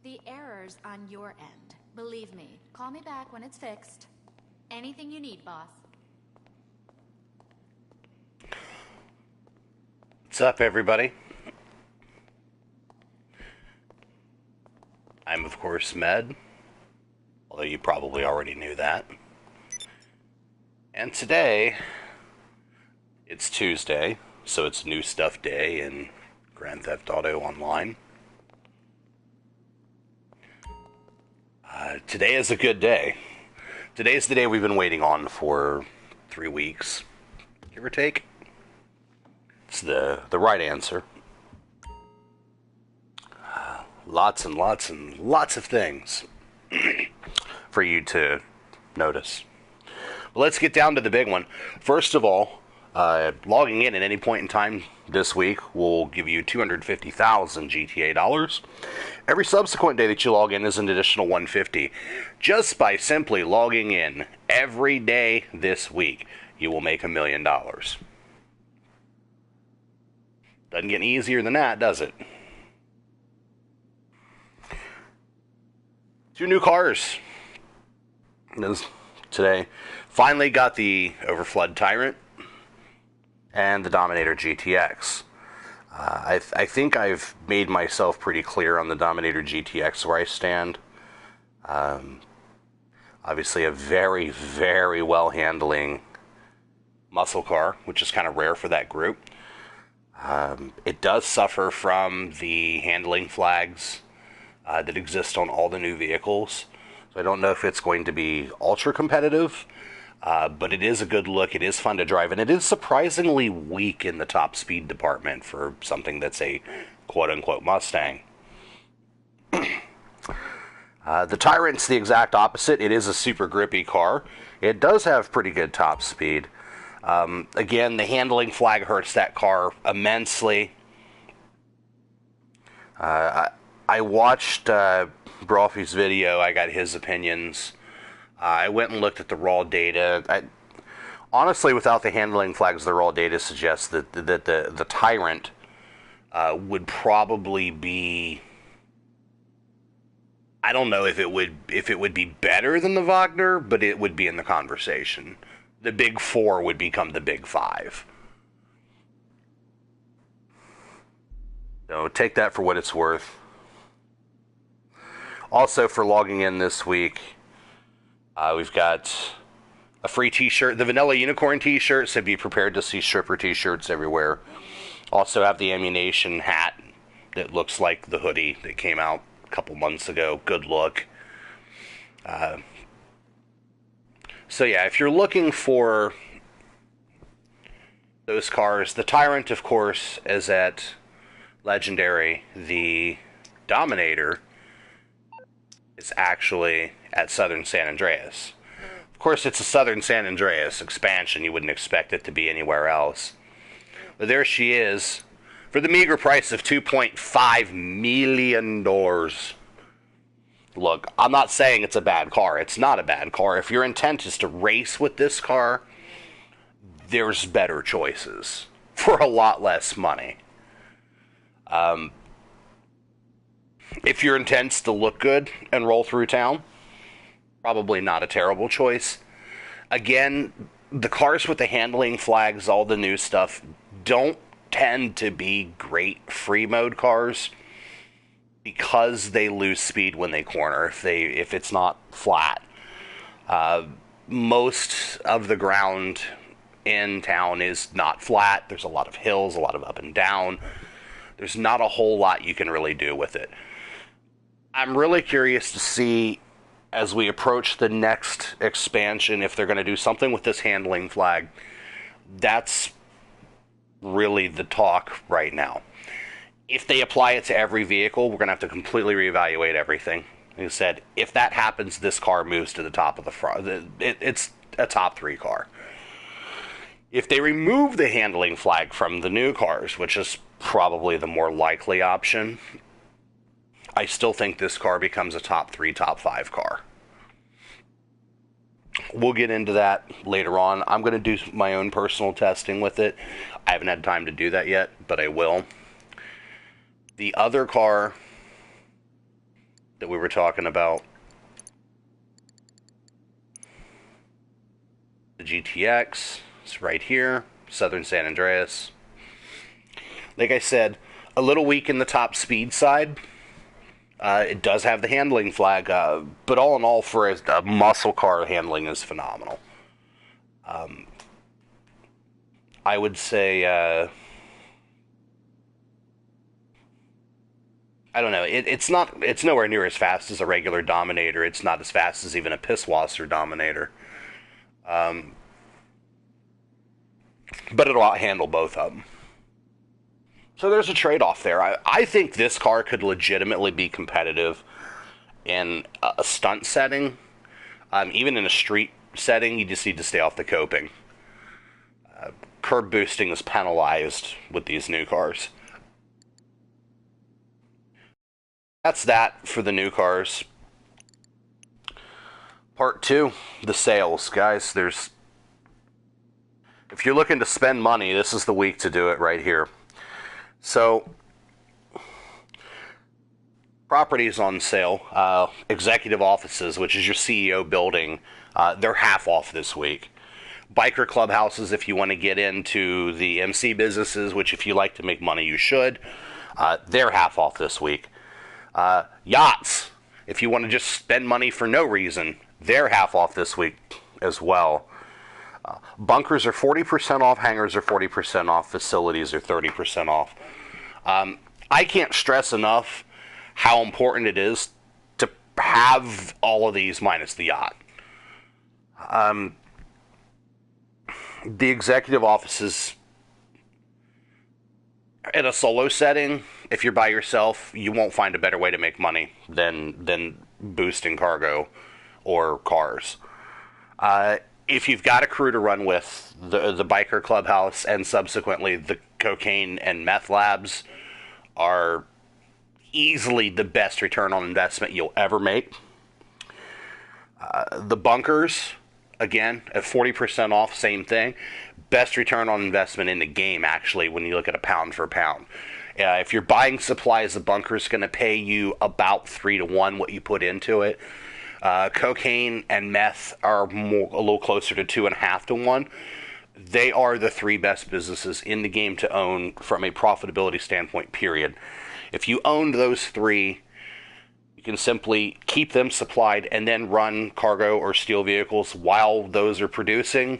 The error's on your end. Believe me. Call me back when it's fixed. Anything you need, boss. What's up, everybody? I'm, of course, Med, although you probably already knew that. And today, it's Tuesday, so it's New Stuff Day in Grand Theft Auto Online. Today is a good day. Today's the day we've been waiting on for 3 weeks, give or take. It's the right answer. Lots and lots and lots of things for you to notice. Well, let's get down to the big one. First of all, logging in at any point in time this week will give you 250,000 GTA dollars. Every subsequent day that you log in is an additional 150. Just by simply logging in every day this week, you will make $1 million. Doesn't get any easier than that, does it? 2 new cars today. Finally got the Overflood Tyrant and the Dominator GTX. I think I've made myself pretty clear on the Dominator GTX where I stand. Obviously a very, very well-handling muscle car, which is kind of rare for that group. It does suffer from the handling flags that exist on all the new vehicles. So I don't know if it's going to be ultra competitive, but it is a good look. It is fun to drive, and it is surprisingly weak in the top speed department for something that's a quote-unquote Mustang. The Tyrant's the exact opposite. It is a super grippy car. It does have pretty good top speed. Again, the handling flag hurts that car immensely. I watched Brophy's video. I got his opinions. I went and looked at the raw data. Honestly, without the handling flags, the raw data suggests that the Tyrant would probably be... I don't know if it would be better than the Wagner, but it would be in the conversation. The Big Four would become the Big Five. So take that for what it's worth. Also, for logging in this week, we've got a free t-shirt, the Vanilla Unicorn t-shirt, so be prepared to see stripper t-shirts everywhere. Also have the Ammunition hat that looks like the hoodie that came out a couple months ago. Good look. So yeah, if you're looking for those cars, the Tyrant, of course, is at Legendary. The Dominator is actually at Southern San Andreas. Of course, it's a Southern San Andreas expansion. You wouldn't expect it to be anywhere else. But there she is, for the meager price of $2.5 million. Look, I'm not saying it's a bad car. It's not a bad car. If your intent is to race with this car, there's better choices for a lot less money. If your intent's to look good and roll through town, probably not a terrible choice. Again, the cars with the handling flags, all the new stuff, don't tend to be great free mode cars because they lose speed when they corner if it's not flat. Most of the ground in town is not flat. There's a lot of hills, a lot of up and down. There's not a whole lot you can really do with it. I'm really curious to see, as we approach the next expansion, if they're going to do something with this handling flag. That's really the talk right now. If they apply it to every vehicle, we're going to have to completely reevaluate everything. Like I said, if that happens, this car moves to the top of the front. It's a top 3 car. If they remove the handling flag from the new cars, which is probably the more likely option, I still think this car becomes a top 3, top 5 car. We'll get into that later on. I'm going to do my own personal testing with it. I haven't had time to do that yet, but I will. The other car that we were talking about. The GTX is right here, Southern San Andreas. Like I said, a little weak in the top speed side. It does have the handling flag, but all in all, for a muscle car, handling is phenomenal. I would say, I don't know, it's nowhere near as fast as a regular Dominator. It's not as fast as even a Pisswasser Dominator. But it'll outhandle both of them. So there's a trade-off there. I think this car could legitimately be competitive in a stunt setting. Even in a street setting, you just need to stay off the coping. Curb boosting is penalized with these new cars. That's that for the new cars. Part 2, the sales. Guys, if you're looking to spend money, this is the week to do it right here. So, properties on sale, executive offices, which is your CEO building, they're half off this week. Biker clubhouses, if you want to get into the MC businesses, which if you like to make money, you should, they're half off this week. Yachts, if you want to just spend money for no reason, they're half off this week as well. Bunkers are 40% off, hangars are 40% off, facilities are 30% off. I can't stress enough how important it is to have all of these minus the yacht. The executive offices, in a solo setting, if you're by yourself, you won't find a better way to make money than boosting cargo or cars. If you've got a crew to run with, the biker clubhouse and subsequently the cocaine and meth labs are easily the best return on investment you'll ever make. The bunkers, again, at 40% off, same thing. Best return on investment in the game, actually, when you look at a pound for pound. If you're buying supplies, the bunker's going to pay you about 3 to 1 what you put into it. Cocaine and meth are a little closer to 2.5 to 1. They are the 3 best businesses in the game to own from a profitability standpoint, period. If you owned those 3, you can simply keep them supplied and then run cargo or steel vehicles while those are producing.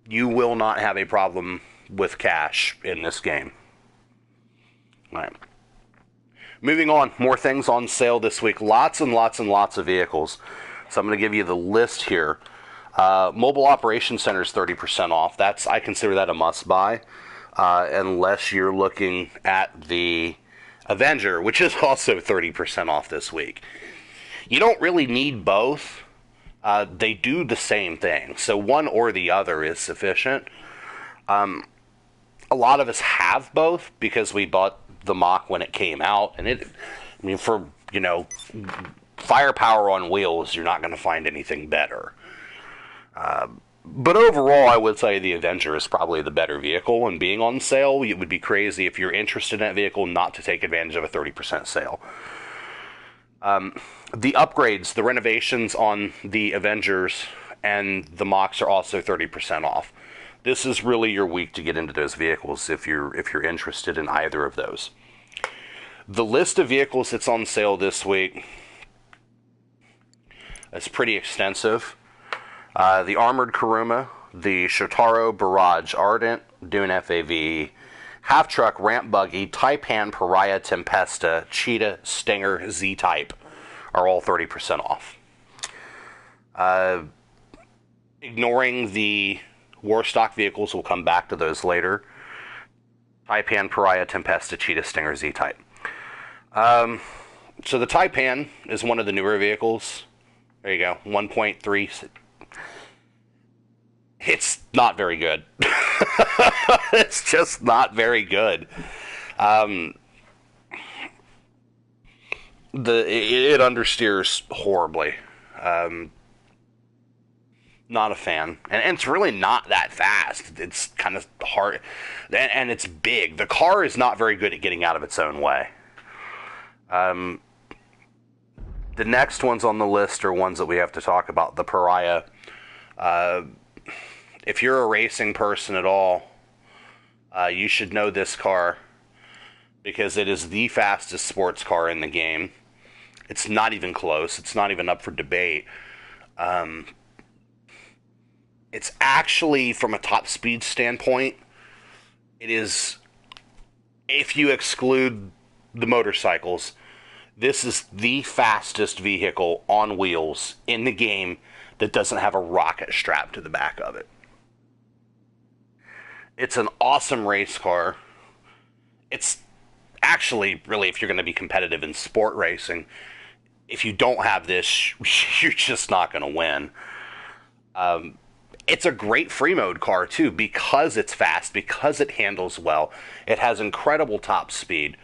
You will not have a problem with cash in this game. All right. Moving on, more things on sale this week. Lots and lots and lots of vehicles. So I'm going to give you the list here. Mobile Operations Center is 30% off. I consider that a must-buy, unless you're looking at the Avenger, which is also 30% off this week. You don't really need both. They do the same thing, so one or the other is sufficient. A lot of us have both because we bought the Mach when it came out, and for firepower on wheels, you're not going to find anything better. But overall, I would say the Avenger is probably the better vehicle, and being on sale, it would be crazy if you're interested in that vehicle not to take advantage of a 30% sale. The upgrades, the renovations on the Avengers and the Machs are also 30% off. This is really your week to get into those vehicles if you're interested in either of those. The list of vehicles that's on sale this week is pretty extensive. The Armored Kuruma, the Shotaro Barrage Ardent, Dune FAV, Half Truck Ramp Buggy, Taipan Pariah Tempesta, Cheetah Stinger Z-Type are all 30% off. Ignoring the war stock vehicles, we'll come back to those later. Taipan Pariah Tempesta, Cheetah Stinger Z-Type. So the Taipan is one of the newer vehicles. There you go, 1.3. It's not very good. It's just not very good. It understeers horribly. Not a fan. And it's really not that fast. It's kind of hard. And it's big. The car is not very good at getting out of its own way. The next ones on the list are ones that we have to talk about. The Pariah. If you're a racing person at all, you should know this car because it is the fastest sports car in the game. It's not even close. It's not even up for debate. It's actually, from a top speed standpoint, it is, if you exclude the motorcycles, this is the fastest vehicle on wheels in the game that doesn't have a rocket strapped to the back of it. It's an awesome race car. It's actually, really, if you're going to be competitive in sport racing, if you don't have this, you're just not going to win. It's a great free mode car, too, because it's fast, because it handles well. It has incredible top speed.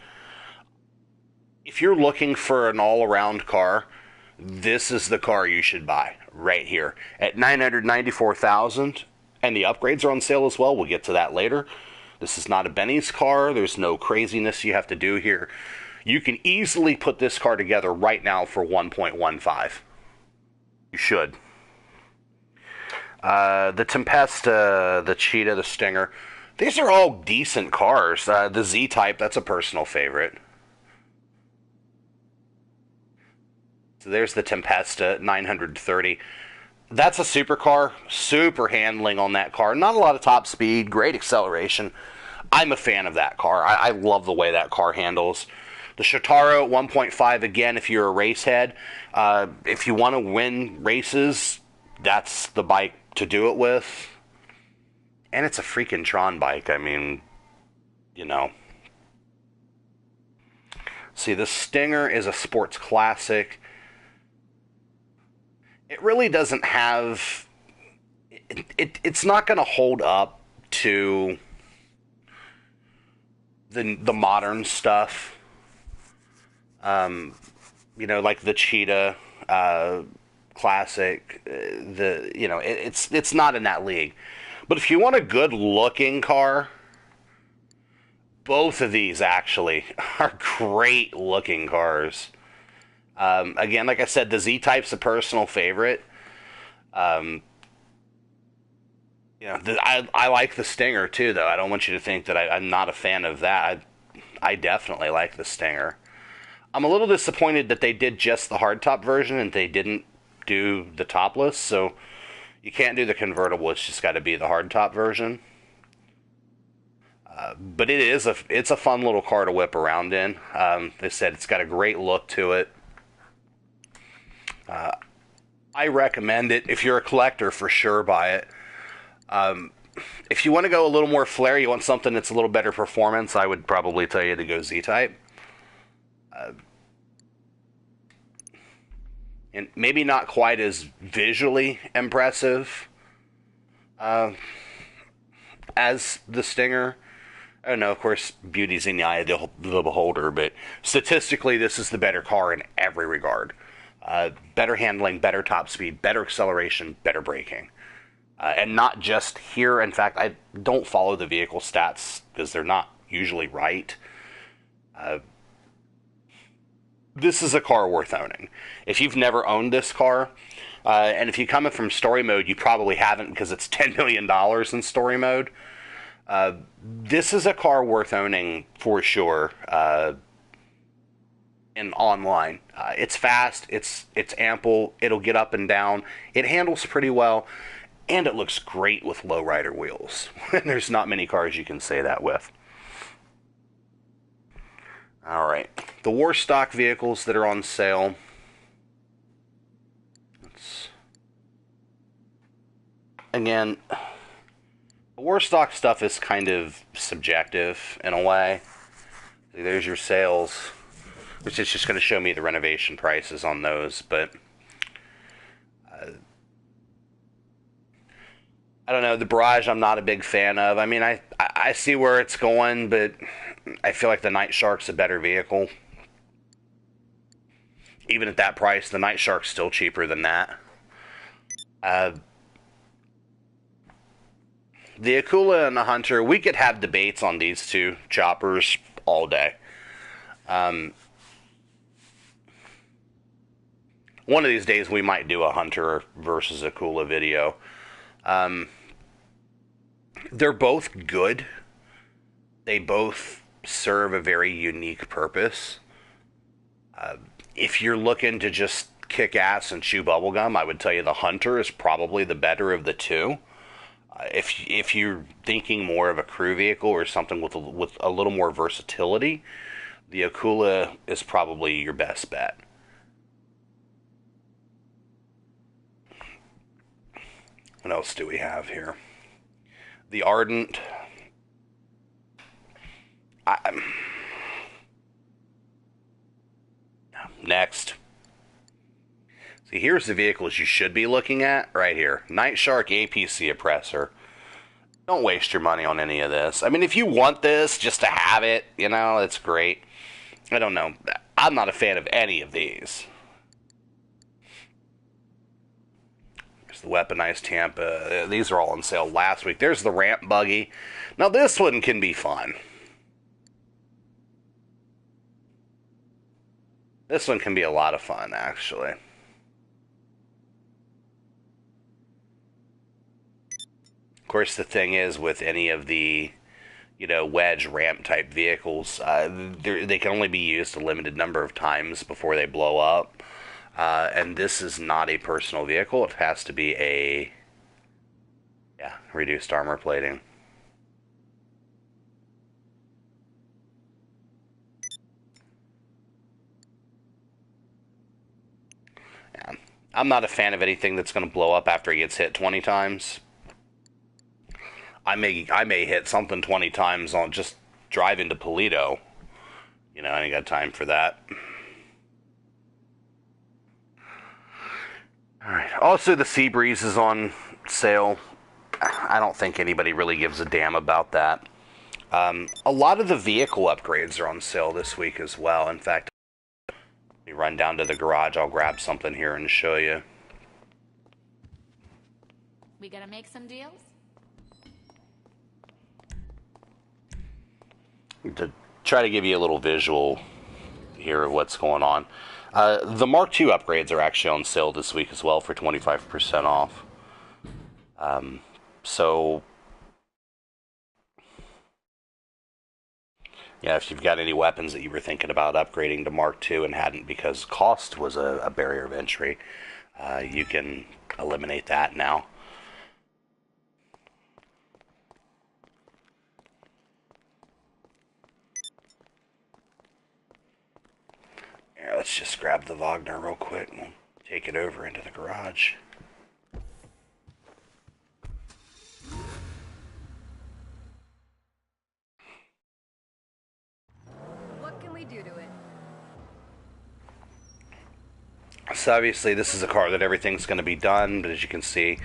If you're looking for an all-around car, this is the car you should buy right here at $994,000, and the upgrades are on sale as well. We'll get to that later. This is not a Benny's car. There's no craziness you have to do here. You can easily put this car together right now for 1.15. You should. The Tempesta, the Cheetah, the Stinger. These are all decent cars. The Z-Type, that's a personal favorite. So there's the Tempesta, 930. That's a supercar. Super handling on that car. Not a lot of top speed. Great acceleration. I'm a fan of that car. I love the way that car handles. The Shotaro at 1.5, again, if you're a race head. If you want to win races, that's the bike to do it with. And it's a freaking Tron bike. I mean, you know. See, the Stinger is a sports classic. It really doesn't have... It's not going to hold up to the modern stuff. You know, like the Cheetah Classic. It's not in that league. But if you want a good looking car, both of these actually are great looking cars. Again, like I said, the Z-Type's a personal favorite. I like the Stinger too, though. I don't want you to think that I'm not a fan of that. I definitely like the Stinger. I'm a little disappointed that they did just the hardtop version and they didn't do the topless, so you can't do the convertible. It's just got to be the hardtop version. But it's a fun little car to whip around in. They said it's got a great look to it. I recommend it. If you're a collector, for sure buy it. If you want to go a little more flair, you want something that's a little better performance, I would probably tell you to go Z-Type. And maybe not quite as visually impressive as the Stinger. I don't know, of course, beauty's in the eye of the beholder, but statistically, this is the better car in every regard. Better handling, better top speed, better acceleration, better braking. And not just here. In fact, I don't follow the vehicle stats because they're not usually right. This is a car worth owning. If you've never owned this car, and if you come in from story mode, you probably haven't because it's $10 million in story mode. This is a car worth owning for sure. And online, it's fast, it's ample, it'll get up and down, it handles pretty well, and it looks great with lowrider wheels. There's not many cars you can say that with. All right, the war stock vehicles that are on sale. Again, the war stock stuff is kind of subjective in a way. There's your sales, which is just going to show me the renovation prices on those, but I don't know, the Barrage I'm not a big fan of. I mean, I see where it's going, but I feel like the Night Shark's a better vehicle. Even at that price, the Night Shark's still cheaper than that. The Akula and the Hunter, we could have debates on these two choppers all day. One of these days we might do a Hunter versus Akula video. They're both good. They both serve a very unique purpose. If you're looking to just kick ass and chew bubblegum, I would tell you the Hunter is probably the better of the two. If you're thinking more of a crew vehicle or something with a little more versatility, the Akula is probably your best bet. What else do we have here? The Ardent. Next. See, here's the vehicles you should be looking at right here. Night Shark APC Oppressor. Don't waste your money on any of this. I mean, if you want this just to have it, you know, it's great. I don't know. I'm not a fan of any of these. There's the Weaponized Tampa. These are all on sale last week. There's the Ramp Buggy. Now, this one can be fun. This one can be a lot of fun, actually. Of course, the thing is, with any of the, wedge ramp type vehicles, they can only be used a limited number of times before they blow up. And this is not a personal vehicle. It has to be a, reduced armor plating. Yeah. I'm not a fan of anything that's going to blow up after it gets hit 20 times. I may hit something 20 times on just driving to Toledo. I ain't got time for that. Alright, also the Seabreeze is on sale. I don't think anybody really gives a damn about that. A lot of the vehicle upgrades are on sale this week as well. In fact, let me run down to the garage. I'll grab something here and show you. We gotta make some deals? To try to give you a little visual here of what's going on. The Mark II upgrades are actually on sale this week as well for 25% off. So, yeah, if you've got any weapons that you were thinking about upgrading to Mark II and hadn't because cost was a barrier of entry, you can eliminate that now. Here, let's just grab the Wagner real quick and we'll take it over into the garage. What can we do to it? So obviously this is a car that everything's going to be done, but as you can see,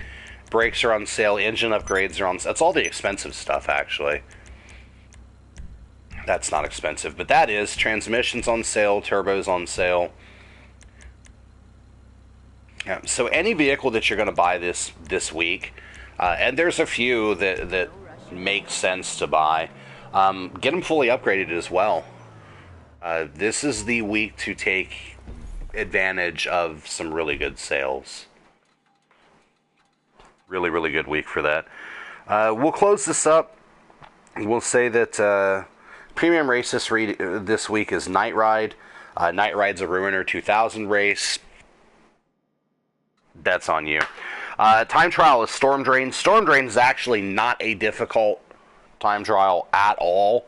brakes are on sale, engine upgrades are on sale. That's all the expensive stuff, actually. That's not expensive, but that is. Transmissions on sale, turbos on sale. Yeah, so any vehicle that you're going to buy this week, and there's a few that make sense to buy, get them fully upgraded as well. This is the week to take advantage of some really good sales. Really, really good week for that. We'll close this up. We'll say that Premium race this week is Night Ride. Night Ride's a Ruiner 2000 race. That's on you. Time trial is Storm Drain. Storm Drain is actually not a difficult time trial at all.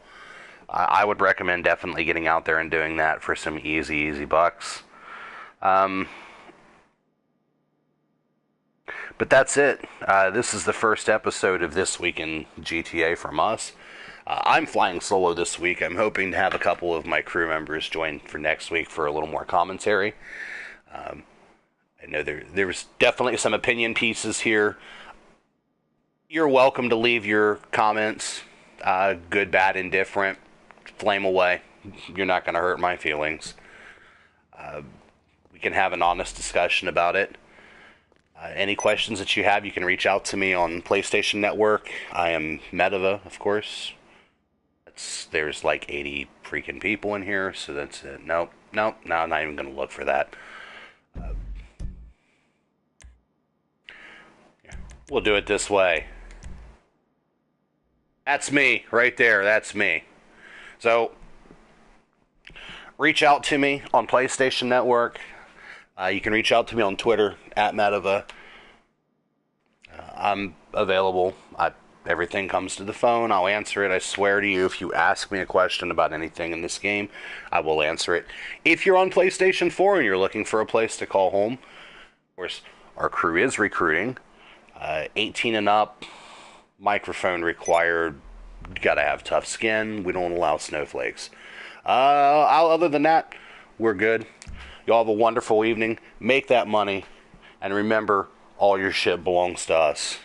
I would recommend definitely getting out there and doing that for some easy bucks. But that's it. This is the first episode of This Week in GTA from us. I'm flying solo this week. I'm hoping to have a couple of my crew members join for next week for a little more commentary. I know there's definitely some opinion pieces here. You're welcome to leave your comments, good, bad, indifferent. Flame away. You're not going to hurt my feelings. We can have an honest discussion about it. Any questions that you have, you can reach out to me on PlayStation Network. I am Medevah, of course. There's like 80 freaking people in here, so that's it. Nope, I'm not even going to look for that. We'll do it this way. That's me, right there. That's me. So, reach out to me on PlayStation Network. You can reach out to me on Twitter, @Medevah. I'm available. Everything comes to the phone. I'll answer it. I swear to you, if you ask me a question about anything in this game, I will answer it. If you're on PlayStation 4 and you're looking for a place to call home, of course, our crew is recruiting. 18 and up, microphone required. You gotta have tough skin. We don't allow snowflakes. Other than that, we're good. Y'all have a wonderful evening. Make that money. And remember, all your shit belongs to us.